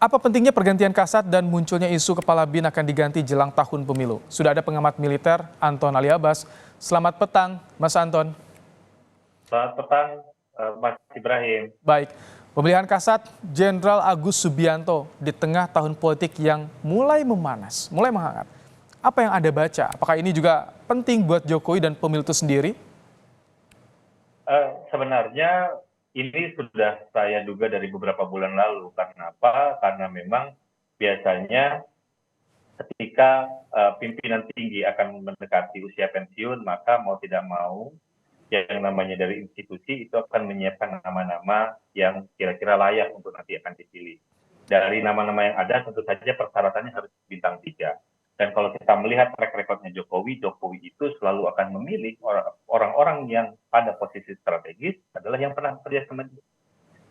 Apa pentingnya pergantian Kasat dan munculnya isu kepala BIN akan diganti jelang tahun pemilu? Sudah ada pengamat militer Anton Ali Abbas. Selamat petang, Mas Anton. Selamat petang, Mas Ibrahim. Baik, pemilihan Kasat Jenderal Agus Subianto di tengah tahun politik yang mulai memanas, mulai menghangat. Apa yang Anda baca? Apakah ini juga penting buat Jokowi dan pemilu itu sendiri? Sebenarnya ini sudah saya duga dari beberapa bulan lalu. Karena apa? Karena memang biasanya ketika pimpinan tinggi akan mendekati usia pensiun, maka mau tidak mau yang namanya dari institusi itu akan menyiapkan nama-nama yang kira-kira layak untuk nanti akan dipilih. Dari nama-nama yang ada tentu saja persyaratannya harus bintang 3. Dan kalau kita melihat track recordnya Jokowi itu selalu akan memilih orang-orang yang pada posisi strategis adalah yang pernah bekerja sama dia.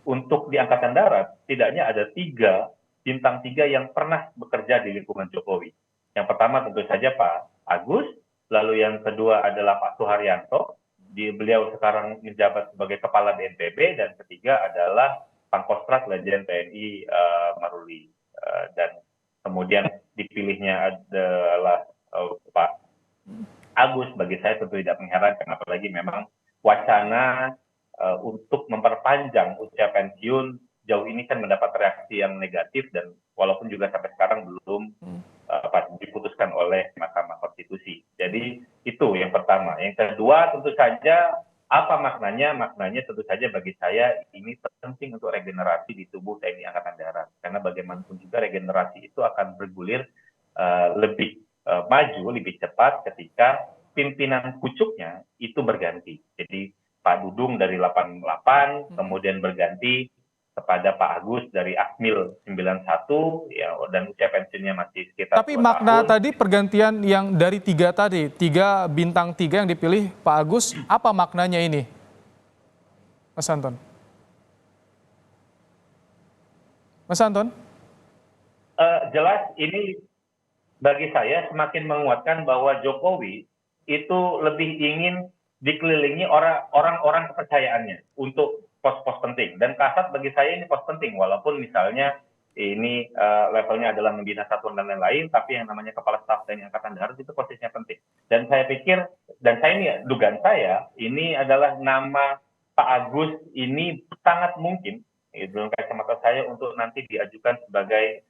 Untuk di Angkatan Darat, setidaknya ada 3 bintang 3 yang pernah bekerja di lingkungan Jokowi. Yang pertama tentu saja Pak Agus, lalu yang kedua adalah Pak Suharyanto, beliau sekarang menjabat sebagai Kepala BNPB, dan ketiga adalah Pangkostrat Legend TNI Maruli. Dan kemudian dipilihnya adalah Pak Agus, bagi saya tentu tidak mengherankan, apalagi memang wacana untuk memperpanjang usia pensiun jauh ini kan mendapat reaksi yang negatif, dan walaupun juga sampai sekarang belum diputuskan oleh Mahkamah Konstitusi. Jadi itu yang pertama. Yang kedua tentu saja apa maknanya? Maknanya tentu saja bagi saya ini penting untuk regenerasi di tubuh TNI Angkatan Darat. Karena bagaimanapun juga regenerasi itu akan bergulir lebih maju, lebih cepat ketika pimpinan pucuknya itu berganti. Jadi Pak Dudung dari 88, kemudian berganti kepada Pak Agus dari Akmil 91, ya, dan usia pensiunnya masih sekitar 2 Tapi tahun. makna tadi pergantian yang dari 3 tadi, 3 bintang 3 yang dipilih Pak Agus, apa maknanya ini, Mas Anton? Mas Anton? Jelas ini bagi saya semakin menguatkan bahwa Jokowi itu lebih ingin dikelilingi orang-orang kepercayaannya untuk pos-pos penting. Dan Kasat bagi saya ini pos penting, walaupun misalnya ini levelnya adalah membina satuan dan lain-lain, tapi yang namanya Kepala Staf TNI Angkatan Darat itu posisinya penting. Dan saya pikir, dan saya ini dugaan saya, ini adalah nama Pak Agus ini sangat mungkin, dalam kacamata saya, untuk nanti diajukan sebagai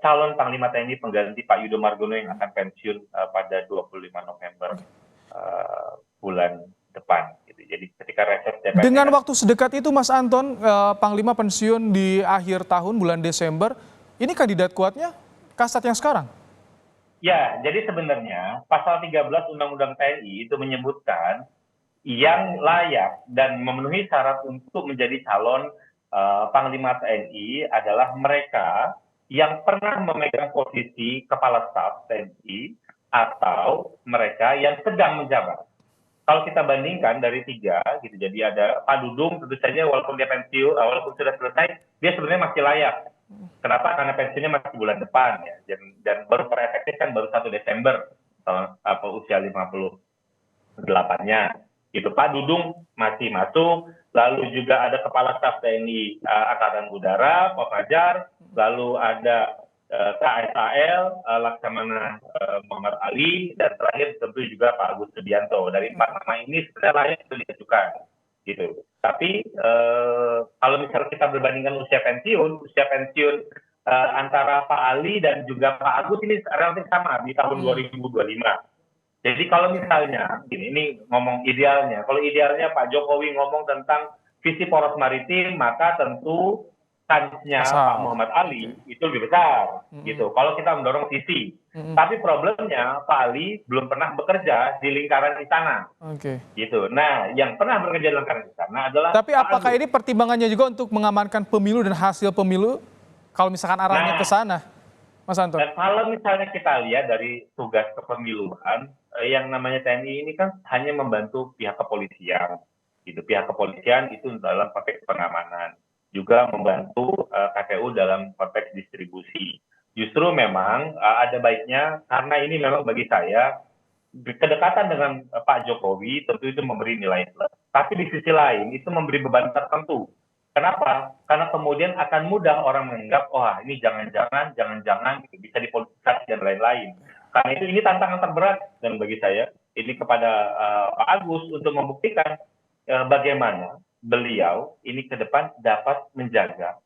calon Panglima TNI pengganti Pak Yudo Margono yang akan pensiun pada 25 November bulan depan. Jadi ketika reses DPR. Dengan waktu sedekat itu Mas Anton, Panglima pensiun di akhir tahun bulan Desember, ini kandidat kuatnya Kasat yang sekarang? Ya, jadi sebenarnya pasal 13 Undang-Undang TNI itu menyebutkan yang layak dan memenuhi syarat untuk menjadi calon Panglima TNI adalah mereka yang pernah memegang posisi Kepala Staf TNI atau mereka yang sedang menjabat. Kalau kita bandingkan dari 3, gitu, jadi ada Pak Dudung, tentu saja walaupun dia pensiun, walaupun sudah selesai, dia sebenarnya masih layak. Kenapa? Karena pensiunnya masih bulan depan, ya, dan baru terefektif kan baru 1 Desember usia 58-nya. Gitu. Pak Dudung masih masuk, lalu juga ada Kepala Staf TNI Angkatan Udara, Pak Fajar, lalu ada KSAL, Laksamana Muhammad Ali, dan terakhir tentu juga Pak Agus Subianto. Dari 4 nama ini sebenarnya layak itu diajukan, gitu. Tapi kalau misalnya kita berbandingkan usia pensiun antara Pak Ali dan juga Pak Agus ini relatif sama di tahun 2025. Jadi kalau misalnya, ini ngomong idealnya, kalau idealnya Pak Jokowi ngomong tentang visi poros maritim, maka tentu kansnya Pak Muhammad Ali itu lebih besar, gitu. Kalau kita mendorong sisi, tapi problemnya Pak Ali belum pernah bekerja di lingkaran istana, gitu. Nah, yang pernah bekerja di lingkaran istana adalah. Tapi apakah ini pertimbangannya juga untuk mengamankan pemilu dan hasil pemilu? Kalau misalkan arahnya ke sana, Mas Anton. Kalau misalnya kita lihat dari tugas kepemiluan, yang namanya TNI ini kan hanya membantu pihak kepolisian, gitu. Pihak kepolisian itu dalam konteks pengamanan, juga membantu KPU dalam konteks distribusi. Justru memang ada baiknya, karena ini memang bagi saya kedekatan dengan Pak Jokowi tentu itu memberi nilai plus, tapi di sisi lain itu memberi beban tertentu Kenapa? Karena kemudian akan mudah orang menganggap, wah ini jangan-jangan gitu, bisa dipolitisasi dan lain-lain. Karena itu ini tantangan terberat dan bagi saya ini kepada Pak Agus untuk membuktikan bagaimana beliau ini ke depan dapat menjaga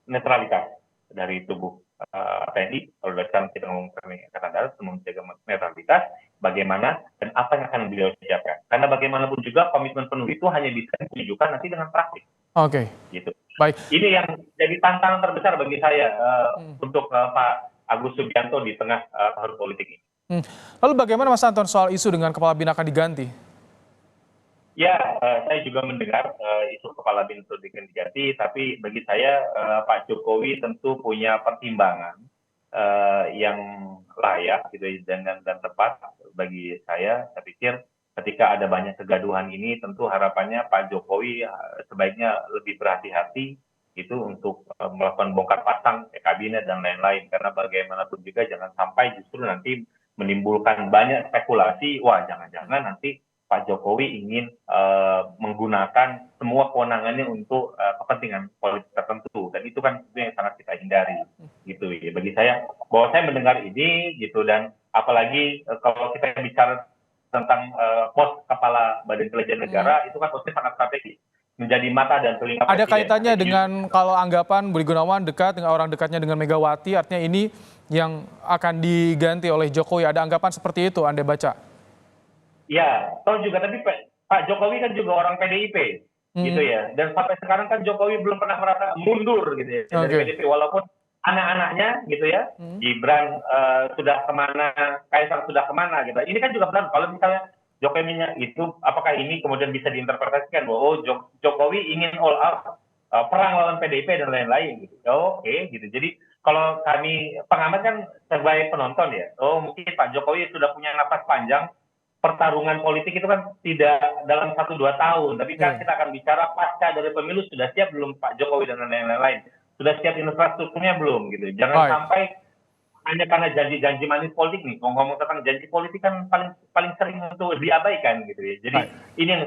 netralitas dari tubuh TNI. Kalau dari sekarang kita ngomong Angkatan Darat, menjaga netralitas, bagaimana dan apa yang akan beliau siapkan. Karena bagaimanapun juga komitmen penuh itu hanya bisa ditunjukkan nanti dengan praktik. Oke. Gitu. Baik. Ini yang jadi tantangan terbesar bagi saya untuk Pak Agus Subianto di tengah tahun politik ini. Lalu bagaimana Mas Anton soal isu dengan kepala BIN akan diganti? Ya, saya juga mendengar isu kepala BIN itu diganti, tapi bagi saya Pak Jokowi tentu punya pertimbangan yang layak gitu dan tepat bagi saya pikir ketika ada banyak kegaduhan ini tentu harapannya Pak Jokowi sebaiknya lebih berhati-hati itu untuk melakukan bongkar pasang kabinet dan lain-lain, karena bagaimanapun juga jangan sampai justru nanti menimbulkan banyak spekulasi, wah jangan-jangan nanti Pak Jokowi ingin menggunakan semua kewenangannya untuk kepentingan politik tertentu, dan itu kan yang sangat kita hindari gitu ya. Bagi saya bahwa saya mendengar ini gitu, dan apalagi kalau kita bicara tentang pos kepala Badan Intelijen Negara, itu kan posnya sangat strategis, menjadi mata dan telinga Ada presiden. kaitannya dengan kalau anggapan Budi Gunawan dekat dengan orang dekatnya dengan Megawati, artinya ini yang akan diganti oleh Jokowi. Ada anggapan seperti itu Anda baca? Ya, toh juga tapi Pak Jokowi kan juga orang PDIP gitu ya, dan sampai sekarang kan Jokowi belum pernah merasa mundur gitu ya dari PDIP, walaupun anak-anaknya gitu ya, Gibran sudah kemana, Kaisang sudah kemana gitu. Ini kan juga benar kalau misalnya Jokowi itu, apakah ini kemudian bisa diinterpretasikan bahwa Jokowi ingin all out perang lawan PDIP dan lain-lain gitu. Oke, gitu. Jadi kalau kami pengamat kan sebagai penonton ya, mungkin Pak Jokowi sudah punya napas panjang. Pertarungan politik itu kan tidak dalam 1-2 tahun, tapi kan kita akan bicara pasca dari pemilu, sudah siap belum Pak Jokowi dan lain-lain, sudah siap infrastrukturnya belum gitu. Jangan sampai hanya karena janji-janji manis politik nih, ngomong tentang janji politik kan paling sering untuk diabaikan gitu ya. Jadi ini yang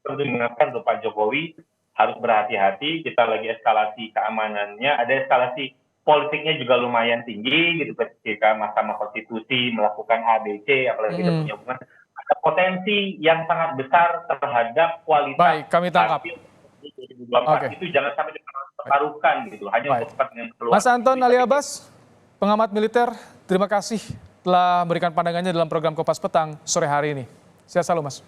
perlu diingatkan untuk Pak Jokowi, harus berhati-hati. Kita lagi eskalasi keamanannya, ada eskalasi politiknya juga lumayan tinggi gitu, ketika Mahkamah Konstitusi melakukan ABC, apalagi kita punya hubungan, ada potensi yang sangat besar terhadap kualitas. Baik, kami tangkap. 2024 itu jangan sampai dipertaruhkan gitu, hanya untuk kepentingan keluarga. Mas Anton Ali Abbas, pengamat militer, terima kasih telah memberikan pandangannya dalam program Kompas Petang sore hari ini. Sehat selalu Mas.